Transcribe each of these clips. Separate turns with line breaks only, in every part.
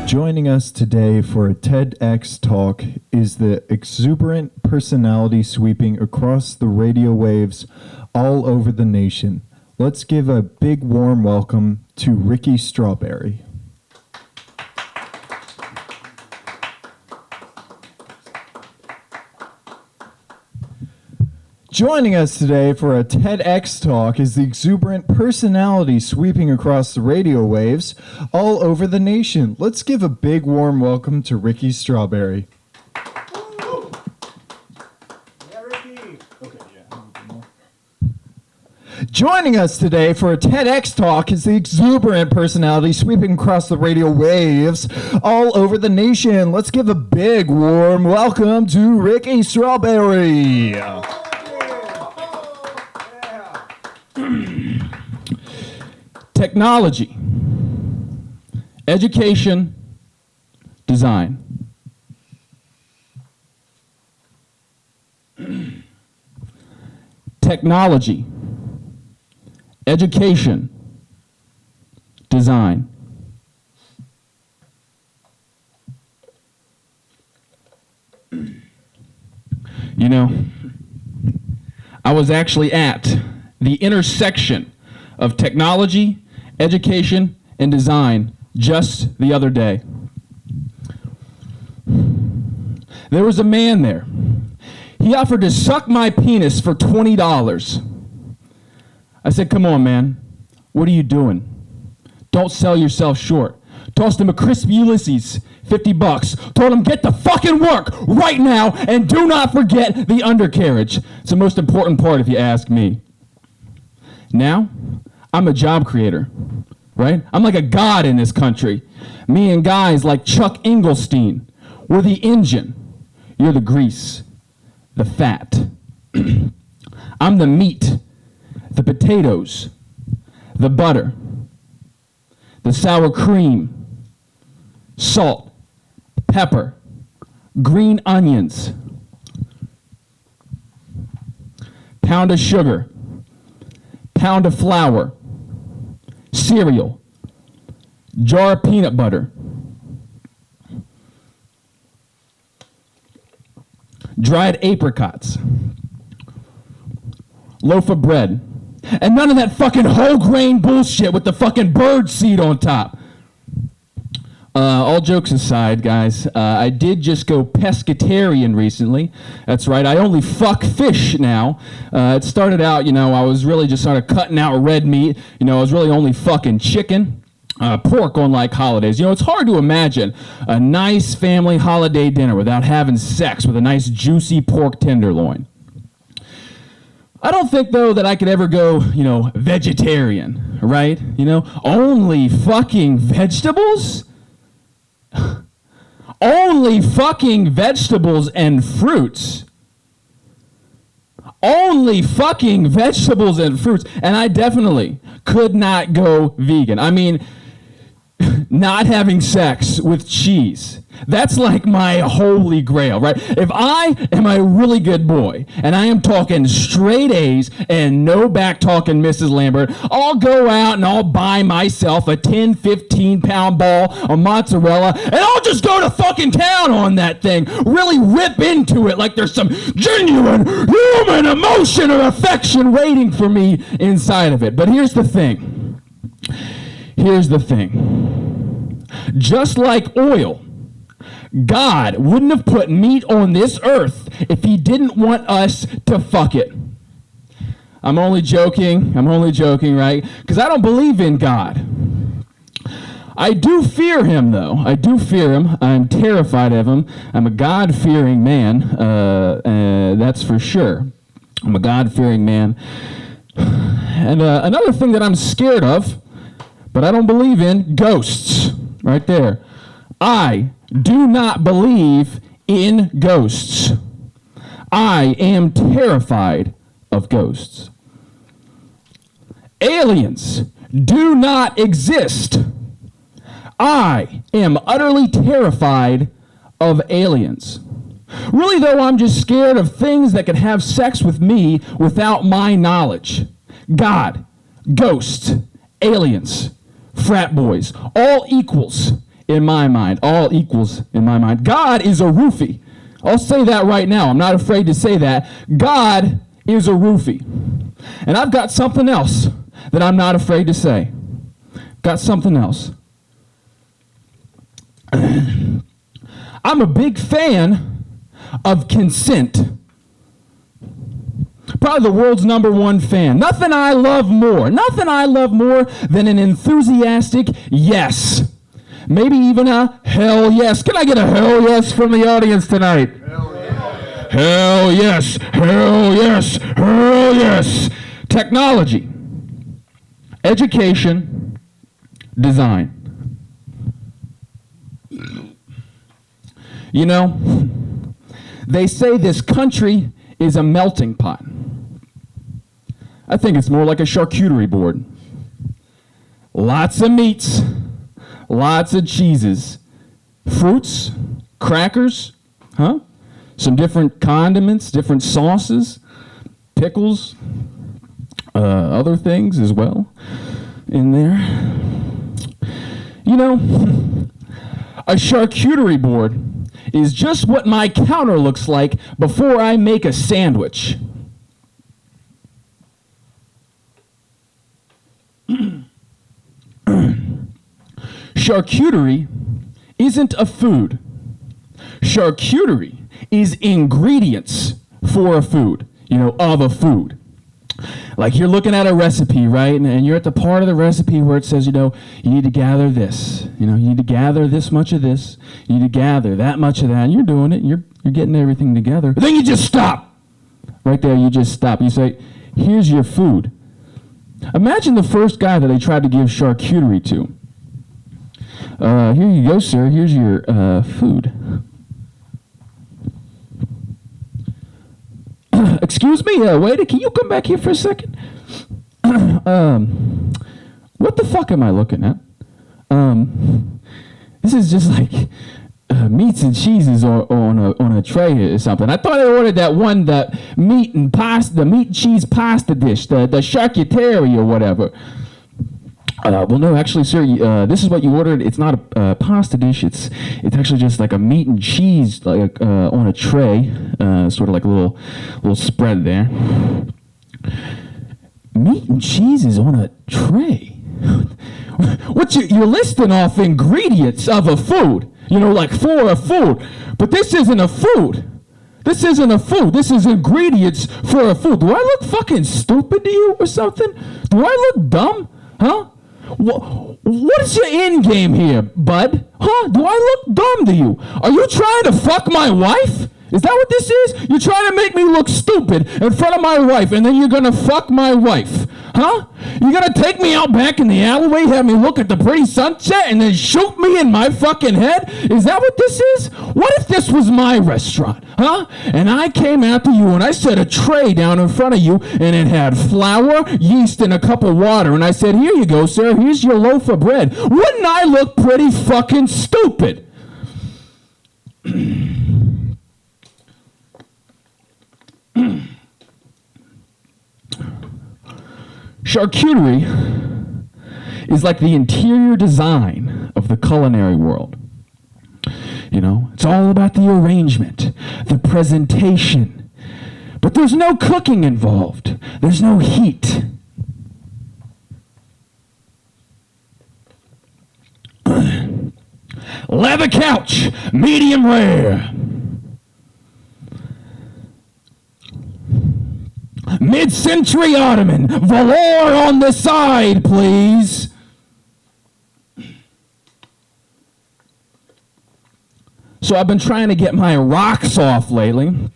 Joining us today for a TEDx talk is the exuberant personality sweeping across the radio waves all over the nation. Let's give a big warm welcome to Ricky Strawberry. Joining us today for a TEDx talk is the exuberant personality sweeping across the radio waves all over the nation. Let's give a big warm welcome to Ricky Strawberry.
Woo! Yeah, Ricky.
Okay, yeah. Joining us today for a TEDx talk is the exuberant personality sweeping across the radio waves all over the nation. Let's give a big warm welcome to Ricky Strawberry.
Technology, education, design. Technology, education, design. You know, I was actually at the intersection of technology, education, and design just the other day. There was a man there. He offered to suck my penis for $20. I said, come on, man. What are you doing? Don't sell yourself short. Tossed him a crispy Ulysses, $50. Told him, get to fucking work right now and do not forget the undercarriage. It's the most important part if you ask me. Now, I'm a job creator, right? I'm like a god in this country. Me and guys like Chuck Engelstein, we're the engine. You're the grease, the fat. I'm the meat, the potatoes, the butter, the sour cream, salt, pepper, green onions, pound of sugar, pound of flour, cereal, jar of peanut butter, dried apricots, loaf of bread, and none of that fucking whole grain bullshit with the fucking bird seed on top. All jokes aside, guys, I did just go pescatarian recently. That's right, I only fuck fish now. It started out, I was really just sort of cutting out red meat. I was really only fucking chicken, pork on like holidays. It's hard to imagine a nice family holiday dinner without having sex with a nice juicy pork tenderloin. I don't think, though, that I could ever go, vegetarian, right? Only fucking vegetables? Only fucking vegetables and fruits. Only fucking vegetables and fruits. And I definitely could not go vegan. I mean, not having sex with cheese. That's like my holy grail, right? If I am a really good boy, and I am talking straight A's and no back talking Mrs. Lambert, I'll go out and I'll buy myself a 10, 15-pound ball of mozzarella, and I'll just go to fucking town on that thing, really rip into it like there's some genuine human emotion or affection waiting for me inside of it. But here's the thing. Just like oil, God wouldn't have put meat on this earth if he didn't want us to fuck it. I'm only joking, right? Because I don't believe in God. I do fear him, though. I do fear him. I'm terrified of him. I'm a God-fearing man, that's for sure. I'm a God-fearing man. And another thing that I'm scared of, but I don't believe in, ghosts. Right there. I do not believe in ghosts. I am terrified of ghosts. Aliens do not exist. I am utterly terrified of aliens. Really, though, I'm just scared of things that could have sex with me without my knowledge. God, ghosts, aliens, frat boys, all equals in my mind. All equals in my mind. God is a roofie. I'll say that right now. I'm not afraid to say that. God is a roofie. And I've got something else that I'm not afraid to say. Got something else. I'm a big fan of consent. Probably the world's #1 fan. Nothing I love more than an enthusiastic yes. Maybe even a hell yes. Can I get a hell yes from the audience tonight?
Hell yeah.
Hell yes, hell yes, hell yes. Technology, education, design. You know, they say this country is a melting pot. I think it's more like a charcuterie board. Lots of meats, lots of cheeses, fruits, crackers, some different condiments, different sauces, pickles, other things as well in there. You know, a charcuterie board is just what my counter looks like before I make a sandwich. Charcuterie isn't a food. Charcuterie is ingredients for a food, of a food. Like you're looking at a recipe, right? And you're at the part of the recipe where it says, you need to gather this. You need to gather this much of this. You need to gather that much of that. And you're doing it. You're getting everything together. But then you just stop. Right there, you just stop. You say, here's your food. Imagine the first guy that they tried to give charcuterie to. Here you go, sir. Here's your food. Excuse me, waiter, can you come back here for a second? What the fuck am I looking at? This is just like meats and cheeses on a tray or something. I thought I ordered that meat and cheese pasta dish, the charcuterie or whatever. Well, no, actually, sir, this is what you ordered. It's not a pasta dish. It's actually just like a meat and cheese on a tray, sort of like a little spread there. Meat and cheese is on a tray. What you're listing off ingredients of a food, like for a food. But this isn't a food. This isn't a food. This is ingredients for a food. Do I look fucking stupid to you or something? Do I look dumb? Huh? What is your end game here, bud? Huh? Do I look dumb to you? Are you trying to fuck my wife? Is that what this is? You're trying to make me look stupid in front of my wife, and then you're gonna fuck my wife. Huh? You're gonna take me out back in the alleyway, have me look at the pretty sunset, and then shoot me in my fucking head? Is that what this is? What if this was my restaurant? Huh? And I came after you, and I set a tray down in front of you, and it had flour, yeast, and a cup of water, and I said, here you go, sir, here's your loaf of bread. Wouldn't I look pretty fucking stupid? Charcuterie is like the interior design of the culinary world. It's all about the arrangement, the presentation. But there's no cooking involved. There's no heat. Leather couch, medium rare. Mid-century ottoman, velour on the side, please. So I've been trying to get my rocks off lately.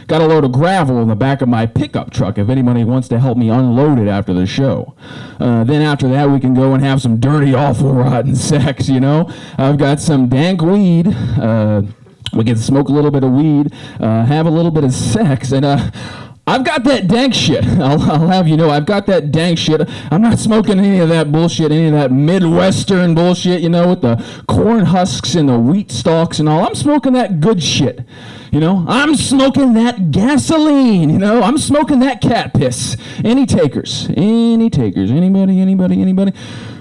Got a load of gravel in the back of my pickup truck if anybody wants to help me unload it after the show. Then after that, we can go and have some dirty, awful, rotten sex, I've got some dank weed. We can smoke a little bit of weed, have a little bit of sex, and I've got that dank shit. I'll have you know, I've got that dank shit. I'm not smoking any of that bullshit, any of that Midwestern bullshit, you know, with the corn husks and the wheat stalks and all. I'm smoking that good shit, you know. I'm smoking that gasoline, you know. I'm smoking that cat piss. Any takers? Any takers? Anybody?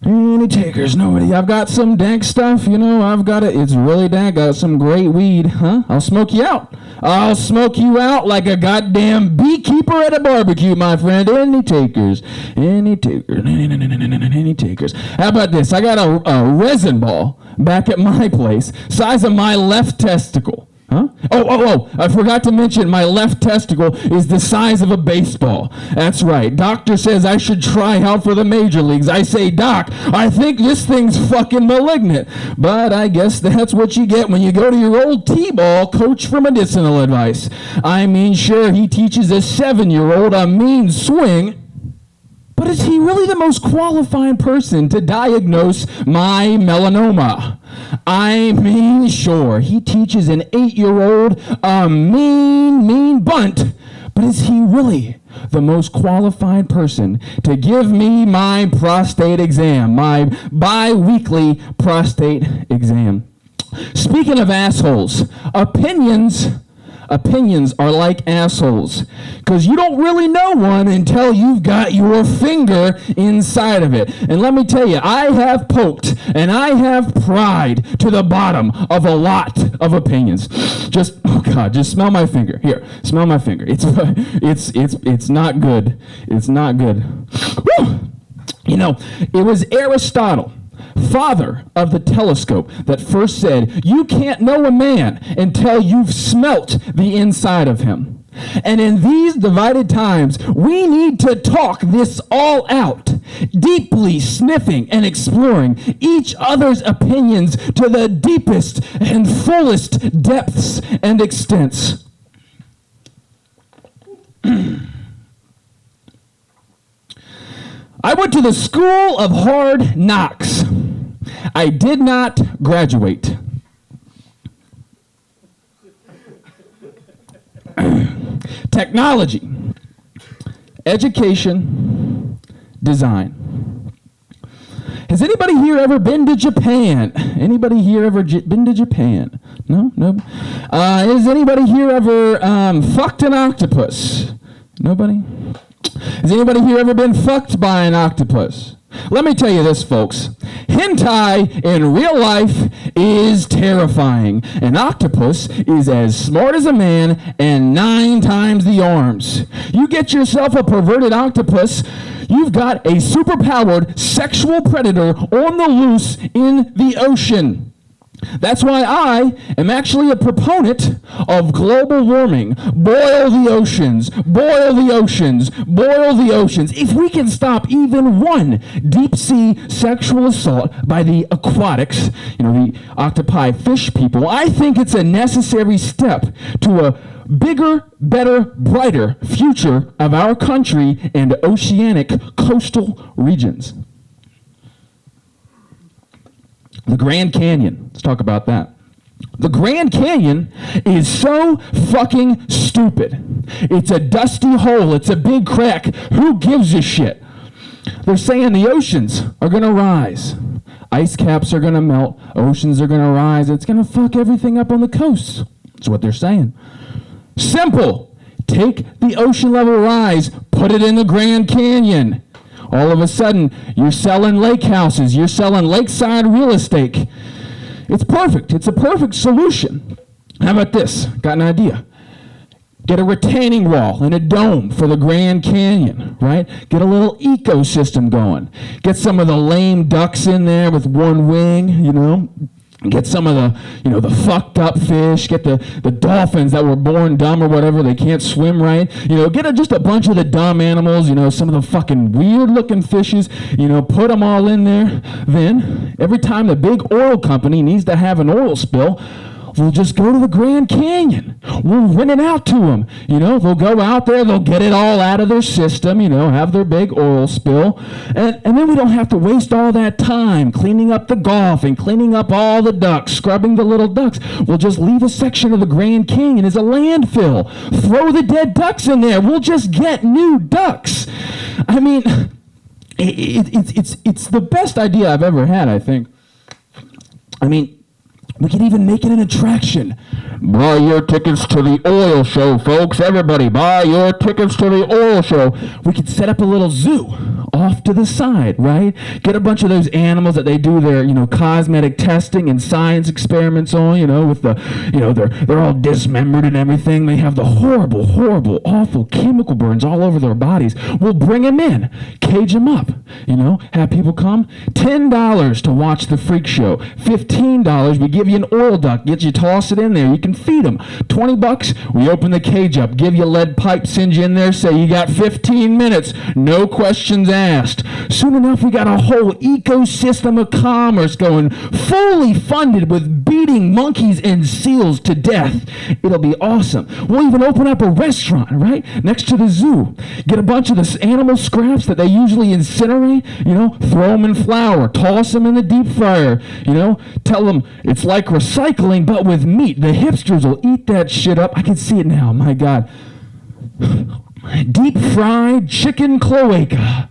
Any takers? Nobody. I've got some dank stuff, you know. I've got it. It's really dank. I got some great weed, huh? I'll smoke you out. I'll smoke you out like a goddamn beekeeper at a barbecue, my friend. Any takers? Any takers? Any takers? How about this? I got a resin ball back at my place, size of my left testicle. Huh? Oh, I forgot to mention my left testicle is the size of a baseball. That's right. Doctor says I should try out for the major leagues. I say, Doc, I think this thing's fucking malignant. But I guess that's what you get when you go to your old T-ball coach for medicinal advice. I mean, sure, he teaches a 7-year-old a mean swing. But is he really the most qualified person to diagnose my melanoma? I mean, sure, he teaches an 8-year-old a mean bunt, but is he really the most qualified person to give me my prostate exam, my bi-weekly prostate exam? Speaking of assholes, opinions are like assholes, because you don't really know one until you've got your finger inside of it. And let me tell you, I have poked and I have pried to the bottom of a lot of opinions. Just, oh God, just smell my finger. Here, smell my finger. It's not good. It's not good. Woo! You know, it was Aristotle, father of the telescope, that first said, you can't know a man until you've smelt the inside of him. And in these divided times, we need to talk this all out, deeply sniffing and exploring each other's opinions to the deepest and fullest depths and extents. I went to the school of hard knocks. I did not graduate. Technology, education, design. Has anybody here ever been to Japan? Anybody here ever been to Japan? No? Has anybody here ever fucked an octopus? Nobody? Has anybody here ever been fucked by an octopus? Let me tell you this, folks. Hentai in real life is terrifying. An octopus is as smart as a man and 9 times the arms. You get yourself a perverted octopus, you've got a superpowered sexual predator on the loose in the ocean. That's why I am actually a proponent of global warming. Boil the oceans, boil the oceans, boil the oceans. If we can stop even one deep sea sexual assault by the aquatics, you know, the octopi fish people, I think it's a necessary step to a bigger, better, brighter future of our country and oceanic coastal regions. The Grand Canyon. Let's talk about that. The Grand Canyon is so fucking stupid. It's a dusty hole. It's a big crack. Who gives a shit? They're saying the oceans are going to rise. Ice caps are going to melt. Oceans are going to rise. It's going to fuck everything up on the coast. That's what they're saying. Simple. Take the ocean level rise, put it in the Grand Canyon. All of a sudden, you're selling lake houses. You're selling lakeside real estate. It's perfect. It's a perfect solution. How about this? Got an idea. Get a retaining wall and a dome for the Grand Canyon, right? Get a little ecosystem going. Get some of the lame ducks in there with one wing, you know. Get some of the, you know, the fucked up fish. Get the dolphins that were born dumb or whatever. They can't swim right. You know, get just a bunch of the dumb animals, you know, some of the fucking weird looking fishes, you know, put them all in there. Then, every time the big oil company needs to have an oil spill, we'll just go to the Grand Canyon. We'll rent it out to them. They'll go out there, they'll get it all out of their system, have their big oil spill. And then we don't have to waste all that time cleaning up the Gulf and cleaning up all the ducks, scrubbing the little ducks. We'll just leave a section of the Grand Canyon as a landfill. Throw the dead ducks in there. We'll just get new ducks. I mean, it's the best idea I've ever had, I think. I mean, we could even make it an attraction. Buy your tickets to the oil show, folks. Everybody, buy your tickets to the oil show. We could set up a little zoo off to the side, right? Get a bunch of those animals that they do their, cosmetic testing and science experiments on, with the, they're all dismembered and everything. They have the horrible, horrible, awful chemical burns all over their bodies. We'll bring them in, cage them up, have people come. $10 to watch the freak show. $15, we give you an oil duck, get you toss it in there. You can feed them. $20, we open the cage up, give you lead pipe, send you in there, say you got 15 minutes, no questions asked. Soon enough, we got a whole ecosystem of commerce going, fully funded with beating monkeys and seals to death. It'll be awesome. We'll even open up a restaurant, right, next to the zoo. Get a bunch of the animal scraps that they usually incinerate, throw them in flour, toss them in the deep fryer, tell them it's like recycling, but with meat. The hipsters will eat that shit up. I can see it now. My God. Deep fried chicken cloaca.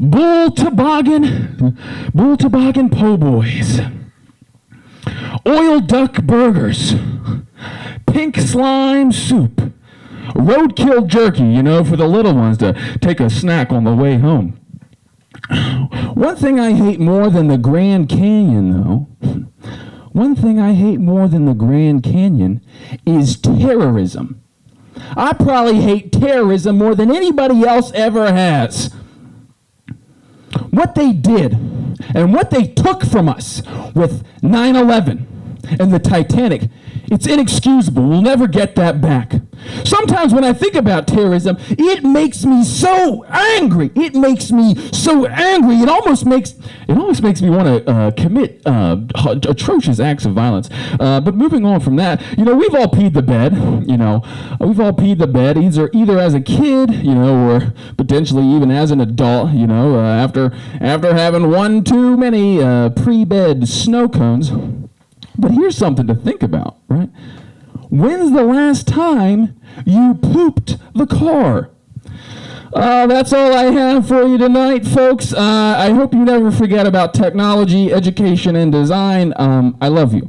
Bull toboggan po' boys. Oil duck burgers. Pink slime soup. Roadkill jerky, for the little ones to take a snack on the way home. One thing I hate more than the Grand Canyon, though, is terrorism. I probably hate terrorism more than anybody else ever has. What they did and what they took from us with 9/11 and the Titanic, it's inexcusable. We'll never get that back. Sometimes when I think about terrorism, it makes me so angry. It almost makes me want to commit atrocious acts of violence. But moving on from that, we've all peed the bed. We've all peed the bed, either as a kid, or potentially even as an adult. After having one too many pre-bed snow cones. But here's something to think about, right? When's the last time you pooped the car? That's all I have for you tonight, folks. I hope you never forget about technology, education, and design. I love you.